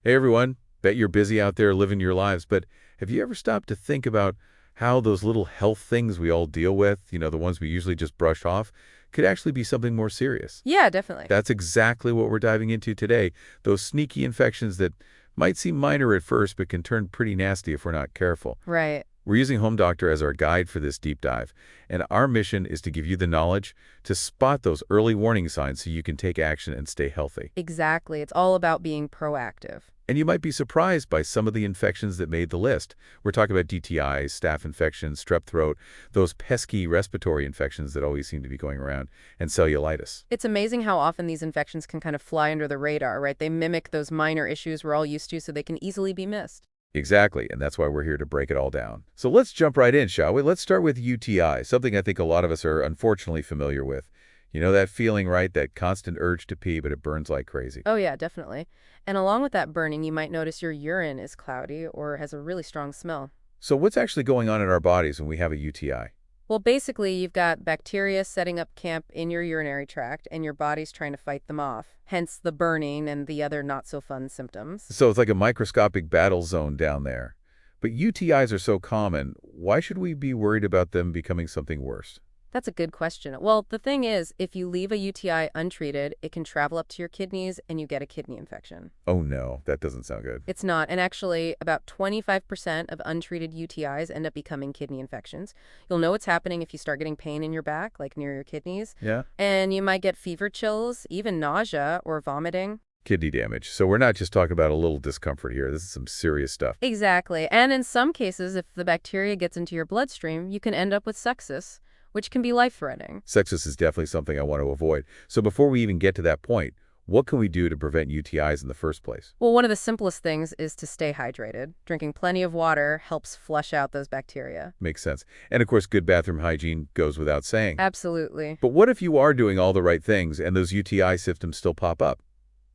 Hey everyone, bet you're busy out there living your lives, but have you ever stopped to think about how those little health things we all deal with, the ones we usually just brush off, could actually be something more serious? Yeah, definitely. That's exactly what we're diving into today, those sneaky infections that might seem minor at first but can turn pretty nasty if we're not careful. Right. We're using Home Doctor as our guide for this deep dive, and our mission is to give you the knowledge to spot those early warning signs so you can take action and stay healthy. Exactly. It's all about being proactive. And you might be surprised by some of the infections that made the list. We're talking about DTIs, staph infections, strep throat, those pesky respiratory infections that always seem to be going around, and cellulitis. It's amazing how often these infections can kind of fly under the radar, right? They mimic those minor issues we're all used to, so they can easily be missed. Exactly, and that's why we're here to break it all down. So let's jump right in, shall we? Let's start with UTI, something I think a lot of us are unfortunately familiar with. You know that feeling, right? That constant urge to pee, but it burns like crazy. Oh, yeah, definitely. And along with that burning, you might notice your urine is cloudy or has a really strong smell. So what's actually going on in our bodies when we have a UTI? Well, basically, you've got bacteria setting up camp in your urinary tract, and your body's trying to fight them off. Hence the burning and the other not-so-fun symptoms. So it's like a microscopic battle zone down there. But UTIs are so common, why should we be worried about them becoming something worse? That's a good question. Well, the thing is, if you leave a UTI untreated, it can travel up to your kidneys and you get a kidney infection. Oh no, that doesn't sound good. It's not, and actually, about 25% of untreated UTIs end up becoming kidney infections. You'll know what's happening if you start getting pain in your back, like near your kidneys. Yeah? And you might get fever chills, even nausea or vomiting. Kidney damage. So we're not just talking about a little discomfort here. This is some serious stuff. Exactly. And in some cases, if the bacteria gets into your bloodstream, you can end up with sepsis, which can be life-threatening. Sepsis is definitely something I want to avoid. So before we even get to that point, what can we do to prevent UTIs in the first place? Well, one of the simplest things is to stay hydrated. Drinking plenty of water helps flush out those bacteria. Makes sense. And of course, good bathroom hygiene goes without saying. Absolutely. But what if you are doing all the right things and those UTI symptoms still pop up?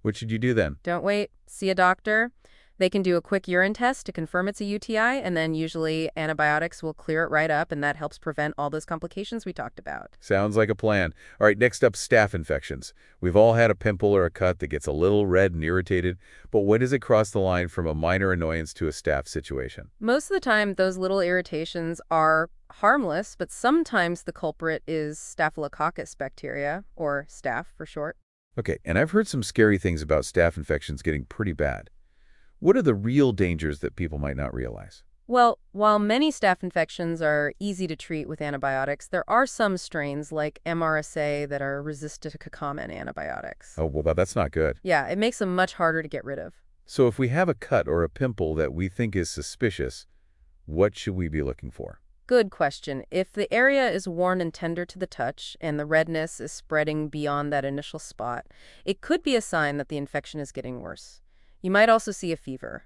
What should you do then? Don't wait. See a doctor. They can do a quick urine test to confirm it's a UTI, and then usually antibiotics will clear it right up, and that helps prevent all those complications we talked about. Sounds like a plan. All right, next up, staph infections. We've all had a pimple or a cut that gets a little red and irritated, but when does it cross the line from a minor annoyance to a staph situation? Most of the time, those little irritations are harmless, but sometimes the culprit is Staphylococcus bacteria, or staph for short. Okay, and I've heard some scary things about staph infections getting pretty bad. What are the real dangers that people might not realize? Well, while many staph infections are easy to treat with antibiotics, there are some strains like MRSA that are resistant to common antibiotics. Oh, well, that's not good. Yeah, it makes them much harder to get rid of. So if we have a cut or a pimple that we think is suspicious, what should we be looking for? Good question. If the area is worn and tender to the touch and the redness is spreading beyond that initial spot, it could be a sign that the infection is getting worse. You might also see a fever.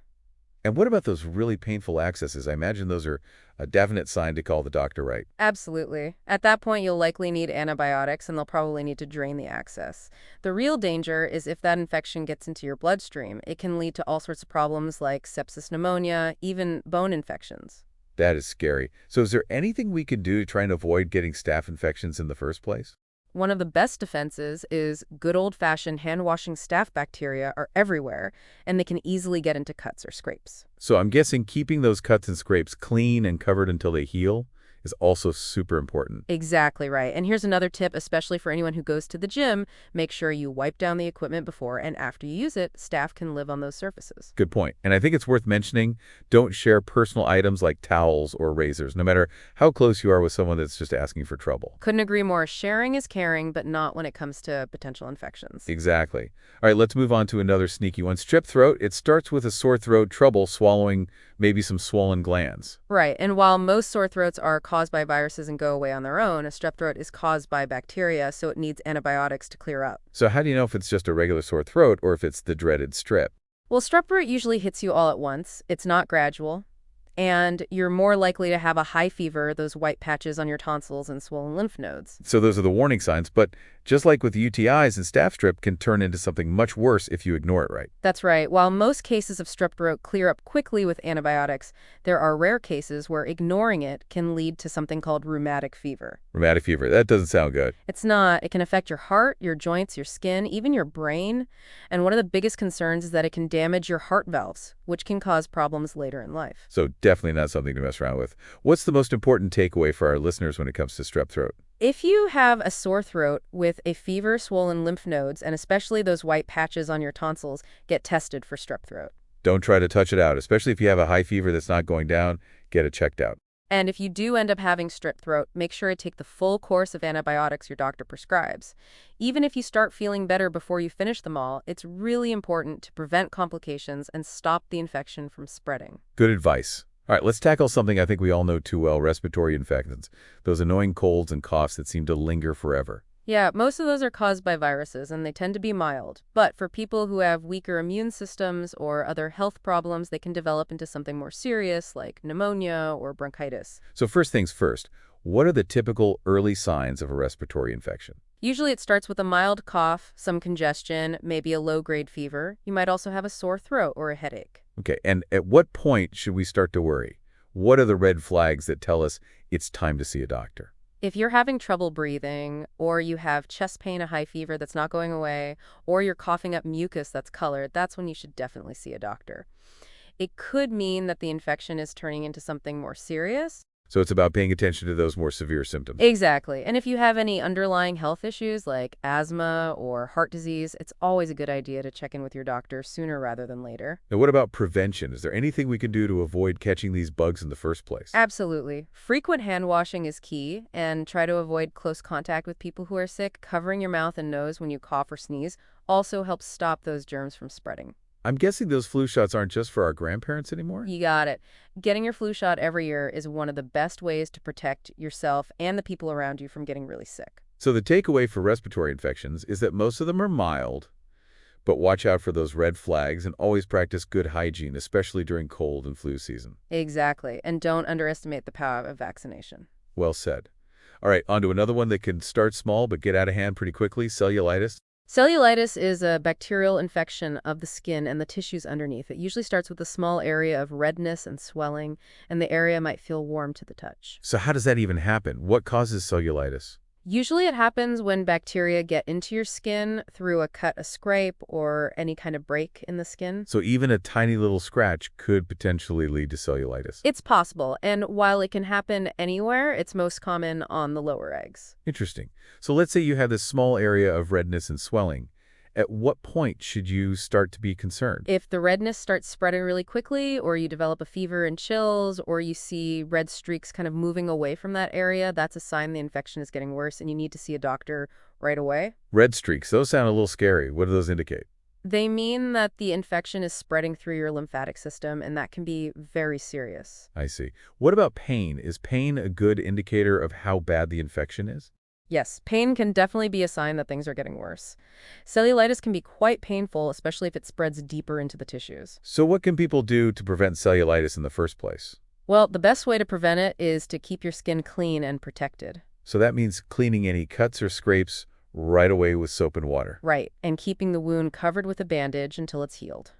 And what about those really painful accesses? I imagine those are a definite sign to call the doctor, right? Absolutely. At that point, you'll likely need antibiotics, and they'll probably need to drain the access. The real danger is if that infection gets into your bloodstream. It can lead to all sorts of problems like sepsis, pneumonia, even bone infections. That is scary. So is there anything we can do to try and avoid getting staph infections in the first place? One of the best defenses is good old-fashioned hand-washing. Staph bacteria are everywhere, and they can easily get into cuts or scrapes. So I'm guessing keeping those cuts and scrapes clean and covered until they heal is also super important. Exactly right. And here's another tip, especially for anyone who goes to the gym. Make sure you wipe down the equipment before and after you use it. Staph can live on those surfaces. Good point. And I think it's worth mentioning, don't share personal items like towels or razors, no matter how close you are with someone that's just asking for trouble. Couldn't agree more. Sharing is caring, but not when it comes to potential infections. Exactly. All right, let's move on to another sneaky one. Strep throat. It starts with a sore throat, trouble swallowing, maybe some swollen glands. Right. And while most sore throats are caused by viruses and go away on their own, a strep throat is caused by bacteria, so it needs antibiotics to clear up. So how do you know if it's just a regular sore throat or if it's the dreaded strep? Well, strep throat usually hits you all at once. It's not gradual. And you're more likely to have a high fever, those white patches on your tonsils, and swollen lymph nodes. So those are the warning signs, but Just like with UTIs and staph strep can turn into something much worse if you ignore it right. That's right. While most cases of strep throat clear up quickly with antibiotics, there are rare cases where ignoring it can lead to something called rheumatic fever. Rheumatic fever, that doesn't sound good. It's not. It can affect your heart, your joints, your skin, even your brain. And one of the biggest concerns is that it can damage your heart valves, which can cause problems later in life. So definitely not something to mess around with. What's the most important takeaway for our listeners when it comes to strep throat? If you have a sore throat with a fever, swollen lymph nodes, and especially those white patches on your tonsils, get tested for strep throat. Don't try to touch it out, especially if you have a high fever that's not going down. Get it checked out. And if you do end up having strep throat, make sure to take the full course of antibiotics your doctor prescribes. Even if you start feeling better before you finish them all, it's really important to prevent complications and stop the infection from spreading. Good advice. All right, let's tackle something I think we all know too well, respiratory infections. Those annoying colds and coughs that seem to linger forever. Yeah, most of those are caused by viruses, and they tend to be mild. But for people who have weaker immune systems or other health problems, they can develop into something more serious, like pneumonia or bronchitis. So first things first, what are the typical early signs of a respiratory infection? Usually it starts with a mild cough, some congestion, maybe a low-grade fever. You might also have a sore throat or a headache. Okay, and at what point should we start to worry? What are the red flags that tell us it's time to see a doctor? If you're having trouble breathing, or you have chest pain, a high fever that's not going away, or you're coughing up mucus that's colored, that's when you should definitely see a doctor. It could mean that the infection is turning into something more serious. So it's about paying attention to those more severe symptoms. Exactly. And if you have any underlying health issues like asthma or heart disease, it's always a good idea to check in with your doctor sooner rather than later. Now, what about prevention? Is there anything we can do to avoid catching these bugs in the first place? Absolutely. Frequent hand washing is key, and try to avoid close contact with people who are sick. Covering your mouth and nose when you cough or sneeze also helps stop those germs from spreading. I'm guessing those flu shots aren't just for our grandparents anymore? You got it. Getting your flu shot every year is one of the best ways to protect yourself and the people around you from getting really sick. So the takeaway for respiratory infections is that most of them are mild, but watch out for those red flags and always practice good hygiene, especially during cold and flu season. Exactly. And don't underestimate the power of vaccination. Well said. All right, on to another one that can start small but get out of hand pretty quickly, cellulitis. Cellulitis is a bacterial infection of the skin and the tissues underneath. It usually starts with a small area of redness and swelling, and the area might feel warm to the touch. So how does that even happen? What causes cellulitis? Usually it happens when bacteria get into your skin through a cut, a scrape, or any kind of break in the skin. So even a tiny little scratch could potentially lead to cellulitis. It's possible, and while it can happen anywhere, it's most common on the lower eggs. Interesting. So let's say you have this small area of redness and swelling. At what point should you start to be concerned? If the redness starts spreading really quickly, or you develop a fever and chills, or you see red streaks kind of moving away from that area, that's a sign the infection is getting worse and you need to see a doctor right away. Red streaks, those sound a little scary. What do those indicate? They mean that the infection is spreading through your lymphatic system, and that can be very serious. I see. What about pain? Is pain a good indicator of how bad the infection is? Yes, pain can definitely be a sign that things are getting worse. Cellulitis can be quite painful, especially if it spreads deeper into the tissues. So what can people do to prevent cellulitis in the first place? Well, the best way to prevent it is to keep your skin clean and protected. So that means cleaning any cuts or scrapes right away with soap and water. Right, and keeping the wound covered with a bandage until it's healed.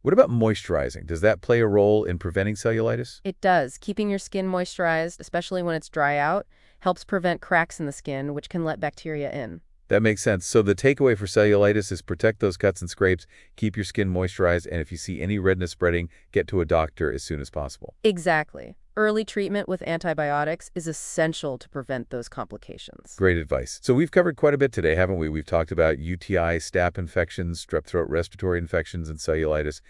What about moisturizing? Does that play a role in preventing cellulitis? It does. Keeping your skin moisturized, especially when it's dry out, helps prevent cracks in the skin, which can let bacteria in. That makes sense. So the takeaway for cellulitis is protect those cuts and scrapes, keep your skin moisturized, and if you see any redness spreading, get to a doctor as soon as possible. Exactly. Early treatment with antibiotics is essential to prevent those complications. Great advice. So we've covered quite a bit today, haven't we? We've talked about UTI, staph infections, strep throat respiratory infections, and cellulitis.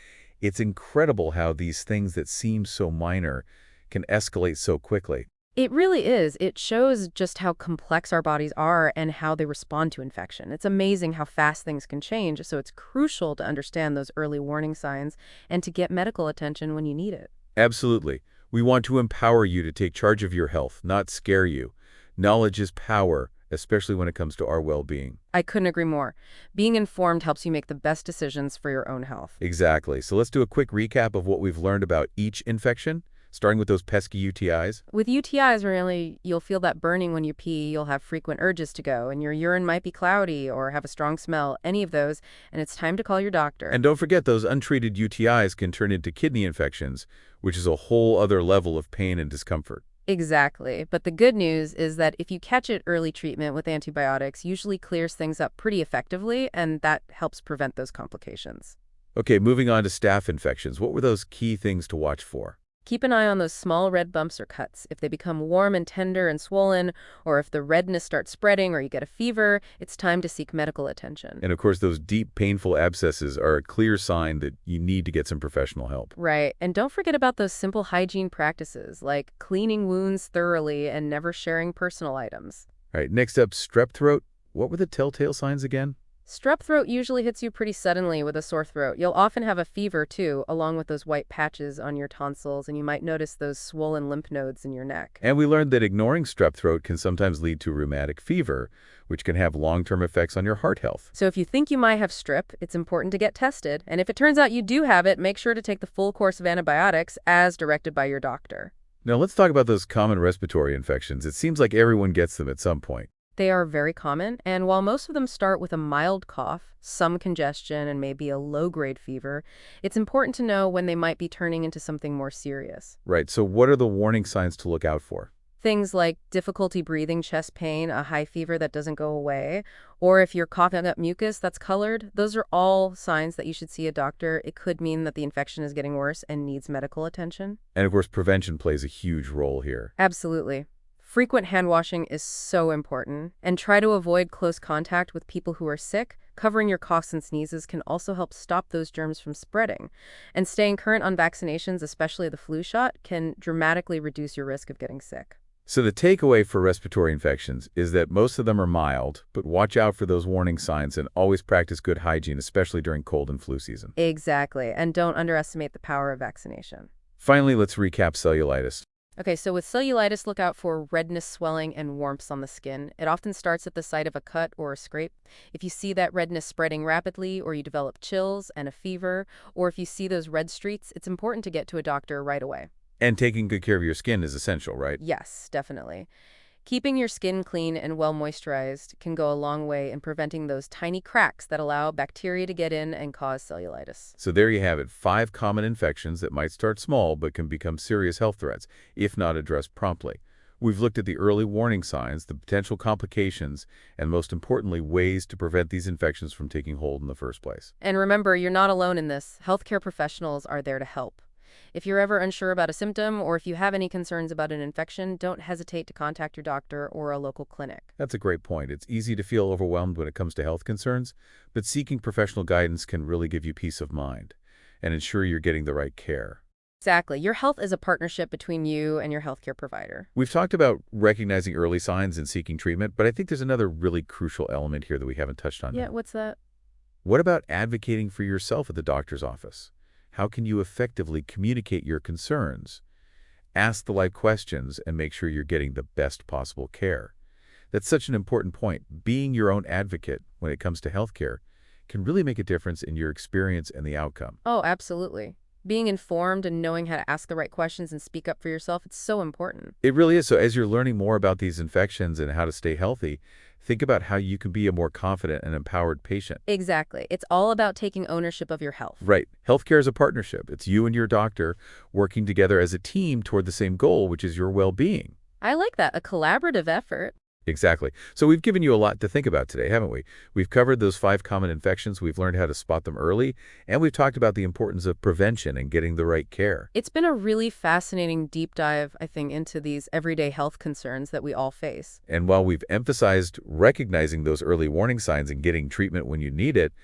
It's incredible how these things that seem so minor can escalate so quickly. It really is. It shows just how complex our bodies are and how they respond to infection. It's amazing how fast things can change, so it's crucial to understand those early warning signs and to get medical attention when you need it. Absolutely. We want to empower you to take charge of your health, not scare you. Knowledge is power, especially when it comes to our well-being. I couldn't agree more. Being informed helps you make the best decisions for your own health. Exactly. So let's do a quick recap of what we've learned about each infection. starting with those pesky UTIs? With UTIs, really, you'll feel that burning when you pee, you'll have frequent urges to go, and your urine might be cloudy or have a strong smell, any of those, and it's time to call your doctor. And don't forget, those untreated UTIs can turn into kidney infections, which is a whole other level of pain and discomfort. Exactly. But the good news is that if you catch it, early treatment with antibiotics usually clears things up pretty effectively, and that helps prevent those complications. Okay, moving on to staph infections. What were those key things to watch for? Keep an eye on those small red bumps or cuts. If they become warm and tender and swollen, or if the redness starts spreading or you get a fever, it's time to seek medical attention. And of course, those deep, painful abscesses are a clear sign that you need to get some professional help. Right. And don't forget about those simple hygiene practices, like cleaning wounds thoroughly and never sharing personal items. All right, next up, strep throat. What were the telltale signs again? Strep throat usually hits you pretty suddenly with a sore throat. You'll often have a fever, too, along with those white patches on your tonsils, and you might notice those swollen lymph nodes in your neck. And we learned that ignoring strep throat can sometimes lead to rheumatic fever, which can have long-term effects on your heart health. So if you think you might have strep, it's important to get tested. And if it turns out you do have it, make sure to take the full course of antibiotics as directed by your doctor. Now let's talk about those common respiratory infections. It seems like everyone gets them at some point. They are very common, and while most of them start with a mild cough, some congestion, and maybe a low-grade fever, it's important to know when they might be turning into something more serious. Right, so what are the warning signs to look out for? Things like difficulty breathing, chest pain, a high fever that doesn't go away, or if you're coughing up mucus that's colored, those are all signs that you should see a doctor. It could mean that the infection is getting worse and needs medical attention. And of course, prevention plays a huge role here. Absolutely. Frequent hand washing is so important, and try to avoid close contact with people who are sick. Covering your coughs and sneezes can also help stop those germs from spreading. And staying current on vaccinations, especially the flu shot, can dramatically reduce your risk of getting sick. So the takeaway for respiratory infections is that most of them are mild, but watch out for those warning signs and always practice good hygiene, especially during cold and flu season. Exactly, and don't underestimate the power of vaccination. Finally, let's recap cellulitis. Okay, so with cellulitis, look out for redness, swelling, and warmths on the skin. It often starts at the site of a cut or a scrape. If you see that redness spreading rapidly, or you develop chills and a fever, or if you see those red streaks, it's important to get to a doctor right away. And taking good care of your skin is essential, right? Yes, definitely. Keeping your skin clean and well moisturized can go a long way in preventing those tiny cracks that allow bacteria to get in and cause cellulitis. So there you have it, 5 common infections that might start small but can become serious health threats if not addressed promptly. We've looked at the early warning signs, the potential complications, and most importantly, ways to prevent these infections from taking hold in the first place. And remember, you're not alone in this. Healthcare professionals are there to help. If you're ever unsure about a symptom or if you have any concerns about an infection, don't hesitate to contact your doctor or a local clinic. That's a great point. It's easy to feel overwhelmed when it comes to health concerns, but seeking professional guidance can really give you peace of mind and ensure you're getting the right care. Exactly. Your health is a partnership between you and your healthcare provider. We've talked about recognizing early signs and seeking treatment, but I think there's another really crucial element here that we haven't touched on Yeah, yet. what's that? What about advocating for yourself at the doctor's office? How can you effectively communicate your concerns? Ask the right questions and make sure you're getting the best possible care. That's such an important point. Being your own advocate when it comes to healthcare can really make a difference in your experience and the outcome. Oh, absolutely. Being informed and knowing how to ask the right questions and speak up for yourself, it's so important. It really is. So as you're learning more about these infections and how to stay healthy, think about how you can be a more confident and empowered patient. Exactly. It's all about taking ownership of your health. Right. Healthcare is a partnership. It's you and your doctor working together as a team toward the same goal, which is your well-being. I like that, a collaborative effort. Exactly. So we've given you a lot to think about today, haven't we? We've covered those 5 common infections, we've learned how to spot them early, and we've talked about the importance of prevention and getting the right care. It's been a really fascinating deep dive, I think, into these everyday health concerns that we all face. And while we've emphasized recognizing those early warning signs and getting treatment when you need it,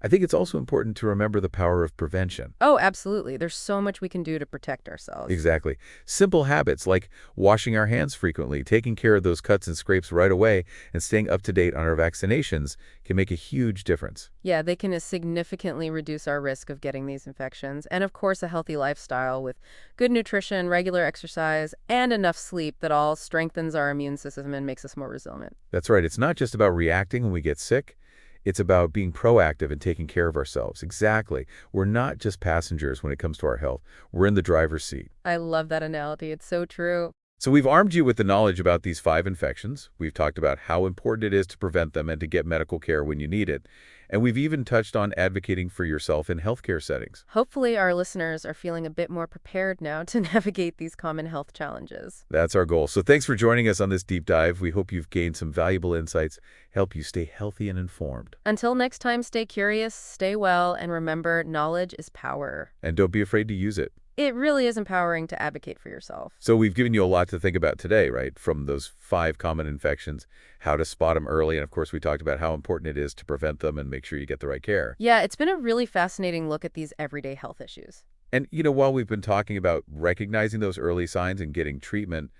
I think it's also important to remember the power of prevention. Oh, absolutely. There's so much we can do to protect ourselves. Exactly. Simple habits like washing our hands frequently, taking care of those cuts and scrapes right away, and staying up to date on our vaccinations can make a huge difference. Yeah, they can significantly reduce our risk of getting these infections. And of course, a healthy lifestyle with good nutrition, regular exercise, and enough sleep that all strengthens our immune system and makes us more resilient. That's right. It's not just about reacting when we get sick. It's about being proactive and taking care of ourselves. Exactly. We're not just passengers when it comes to our health. We're in the driver's seat. I love that analogy. It's so true. So we've armed you with the knowledge about these 5 infections. We've talked about how important it is to prevent them and to get medical care when you need it. And we've even touched on advocating for yourself in healthcare settings. Hopefully, our listeners are feeling a bit more prepared now to navigate these common health challenges. That's our goal. So thanks for joining us on this deep dive. We hope you've gained some valuable insights, help you stay healthy and informed. Until next time, stay curious, stay well, and remember, knowledge is power. And don't be afraid to use it. It really is empowering to advocate for yourself. So we've given you a lot to think about today, right? From those 5 common infections, how to spot them early, and of course we talked about how important it is to prevent them and make sure you get the right care. Yeah, it's been a really fascinating look at these everyday health issues. And, while we've been talking about recognizing those early signs and getting treatment,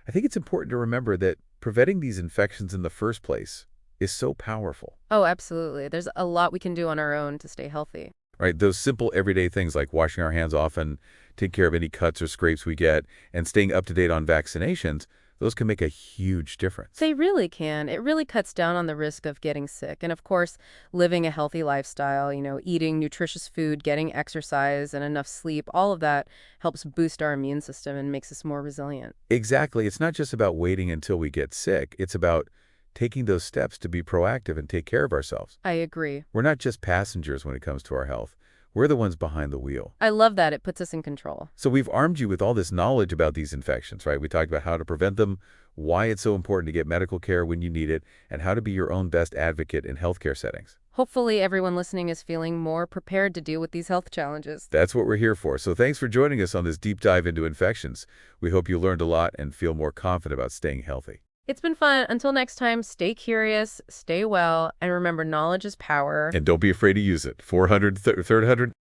I think it's important to remember that preventing these infections in the first place is so powerful. Oh, absolutely. There's a lot we can do on our own to stay healthy. Right? Those simple everyday things like washing our hands often, take care of any cuts or scrapes we get, and staying up to date on vaccinations, those can make a huge difference. They really can. It really cuts down on the risk of getting sick. And of course, living a healthy lifestyle, eating nutritious food, getting exercise, and enough sleep, all of that helps boost our immune system and makes us more resilient. Exactly. It's not just about waiting until we get sick. It's about taking those steps to be proactive and take care of ourselves. I agree. We're not just passengers when it comes to our health. We're the ones behind the wheel. I love that. It puts us in control. So we've armed you with all this knowledge about these infections, right? We talked about how to prevent them, why it's so important to get medical care when you need it, and how to be your own best advocate in healthcare settings. Hopefully, everyone listening is feeling more prepared to deal with these health challenges. That's what we're here for. So thanks for joining us on this deep dive into infections. We hope you learned a lot and feel more confident about staying healthy. It's been fun. Until next time, stay curious, stay well, and remember knowledge is power. And don't be afraid to use it. 300